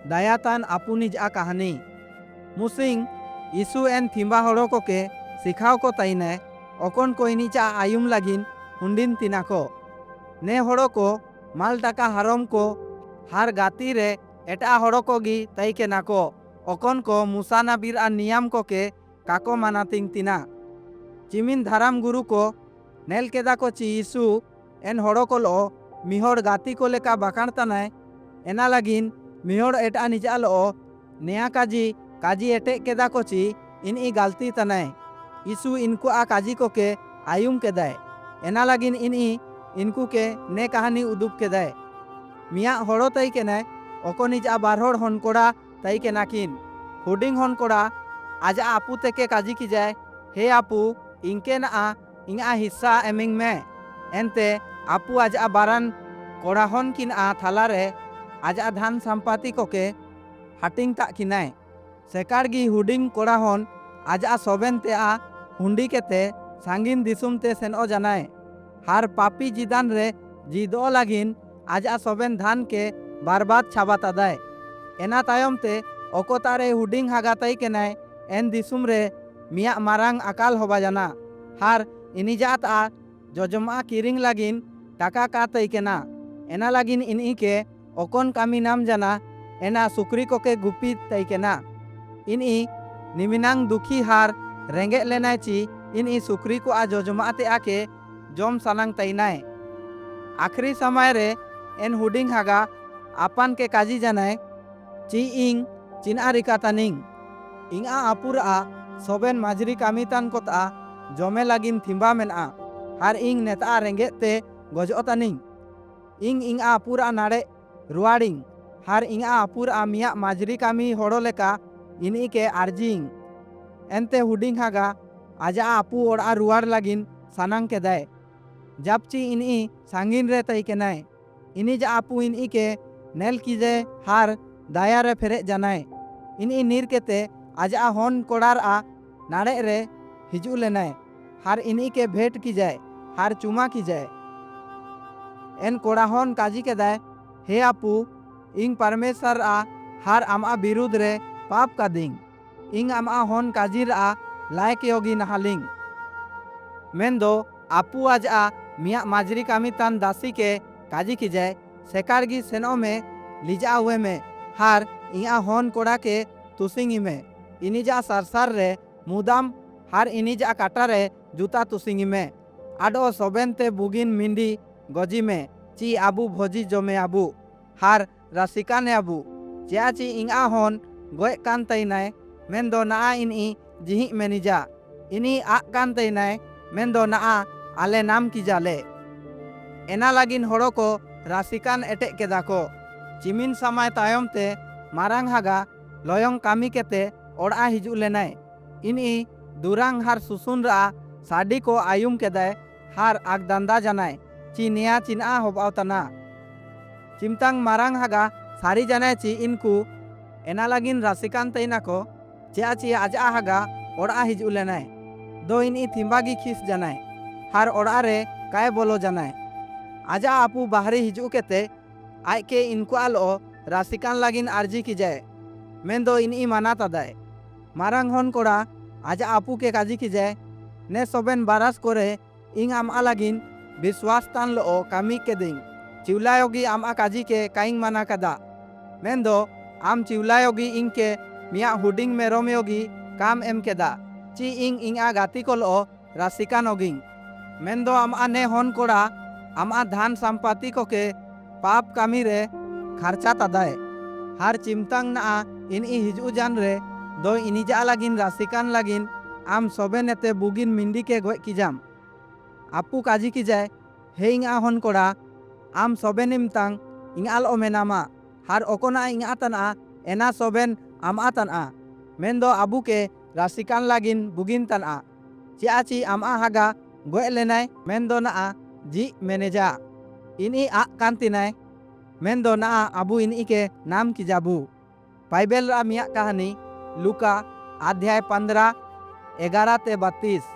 दायातान आपुनिज आ कहानी मुसिंग यीशु एन थिंबा हड़ो को के सिखाओ को तईने ओकन को इनिचा आयुम लागिन हुंडिन तिना को ने हड़ो को माल टाका हारम को हार गाती रे एटा हड़ो को गी तई के नाको ओकन को मूसा नबीर आ नियम को के काको मानातिंग तिना चिमिन धराम गुरु को नेल केदा को ची यीशु एन हड़ो को लो मिहोड़ गाती को लेका बाकाण तनाय एना लागिन मिहोड़ एटा निजा लो नेया काजी एटे केदा को ची इन ई गलती तनाय यीशु इनको आ काजी को के आयुम केदाय एना लागिन इन ई इनको के ने कहानी उदुप केदाय मिया हड़ो तई के नाय ओको निज आ बारहोड़ हन कोड़ा तई के नाकिन हुडिंग हन कोड़ा आज आपू तेके काजी की जाए हे आपू इनके ना इंगा हिस्सा एमिंग में एनते आपू आज आ बारान कोड़ा हन किन आ थालारे आज आ धान संपत्ति को के हाटिंग ता किनाय सेकार गी हुडिंग कोड़ा हन आज आ सोबेन ते आ हुंडी केते सांगिन दिसुम ते सेनो जानाय हार पापी जिदान रे जिदो लागिन आज आ सोबेन धान के बर्बाद छाबाता दाय एना तायम ते ओकोतारे हुडिंग हागाताई केनाय एन दिसुम रे मिया मारांग अकाल होबा जाना हार इनिजात आ जोजमा किरिंग लागिन टाका का तई केना एना लागिन इनी के ओकोन कामी नाम जाना एना सुक्री को के गुपी तई केना इनी निमिनांग दुखी हार रेंगे लेनाय ची इनी सुक्री को आ जोजमा ते आके जोम सानांग तईनाय आखरी समय रे एन हुडिंग हागा आपन के काजी जानाय ची इंग चिना रिका तानिंग इंगा आपुर आ सोबेन माजरी कामितान कोता जमे लागिन थिंबा मेना हार इंग नेता रेंगे ते गजो तानिंग इंग आपुर आ नाड़े रुआडिंग हार इंगा आपुर आ मिया माजरी कामी हड़ो लेका इनी के आर्जिंग एनते हुडिंग हागा आजा आपू ओड़ा रुआड़ लागिन सानांग के दाय जबची इनी सांगिन रे तई के नाय इनी जा आपू इनी के नेल कीजे हार दाया रे फेरे जानाय इनी नीर केते आजा हन कोड़ार आ नाड़े रे हिजू लेनाय हार इनी के भेंट की जाए हार चुमा की जाए एन कोड़ा हन काजी के दाय हे आपू इंग परमेश्वर आ हार आमा बिरुद रे पाप का दिंग इंग आमा हन काजीर आ लायक योगी नहालिंग मेन दो आपू आज आ मिया माजरी कामी तान दासी के काजी की जाए सेकारगी सेनो में लिजा हुए में हार इंगा हन कोड़ा के तुसिंगी में इनिजा सरसार रे मुदाम हार इनिजा काटा रे जूता तुसिंगी में आडो सोबेन ते बुगिन मिंडी गजी में ची आबू भोजी जमे आबू हार रासिका ने आबू चिया ची इंगा हन गोय कान तईनाय मेन दो ना इनी जिहि मेनिजा इनी आ कान तईनाय मेन दो ना आले नाम की जाले एना लागिन हड़ो को रासिकान एटे केदा को चिमिन समय तायम ते मारांग हागा लयंग कामी केते ओड़ा हिजू लेनाय इनी दुरांग हार सुसुन रा साडी को आयुम केदाय हार आग दंदा जानाय ची निया चिना होबाव तना चिमतांग मारांग हागा सारी जानाय ची इनको एना लागिन रासिकान तईना को चिया ची आजा हागा ओड़ा हिजू लेनाय दो इनी थिंबागी खिस जानाय हार ओड़ा रे काय बोलो जानाय आजा आपू बाहरी हिजू केते आय के इनको आलो रासिकान लागिन आर्जी की जाए मेन दो इनी माना तादाय मारांग हन कोड़ा आजा आपू के काजी की जाए ने सोबेन बारास कोरे इंग आम लागिन विश्वास तान लो कामी के दिंग चिवलायोगी आम काजी के काइंग माना कदा मेन दो आम चिवलायोगी इंग के मिया हुडिंग मेरोम योगी काम एम केदा ची इंग इंगा गाती को लो रासिकान ओगिंग मेन दो आम ने हन कोड़ा आम धान संपत्ति को के पाप कामी रे खर्चा तादाय हार चिमतांग ना इनी हिजू जान रे दो इनिजा लागिन रासिकान लागिन आम सोबे नेते बुगिन मिंडी के गोय की जाम आपू काजी की जाए हे इंगा हन कोड़ा आम सोबे निमतांग इंगाल ओमेनामा हार ओकोना इंगा तना एना सोबेन आम तना मेन दो आबू के रासिकान लागिन बुगिन तना चियाची आम हागा गोय लेनाय मेन दो ना जी मेनेजा इनी आ कांतिनाय मेन दो ना आबू इनी के नाम की जाबू बाइबल रा मिया कहानी लुका अध्याय 15 11 ते 32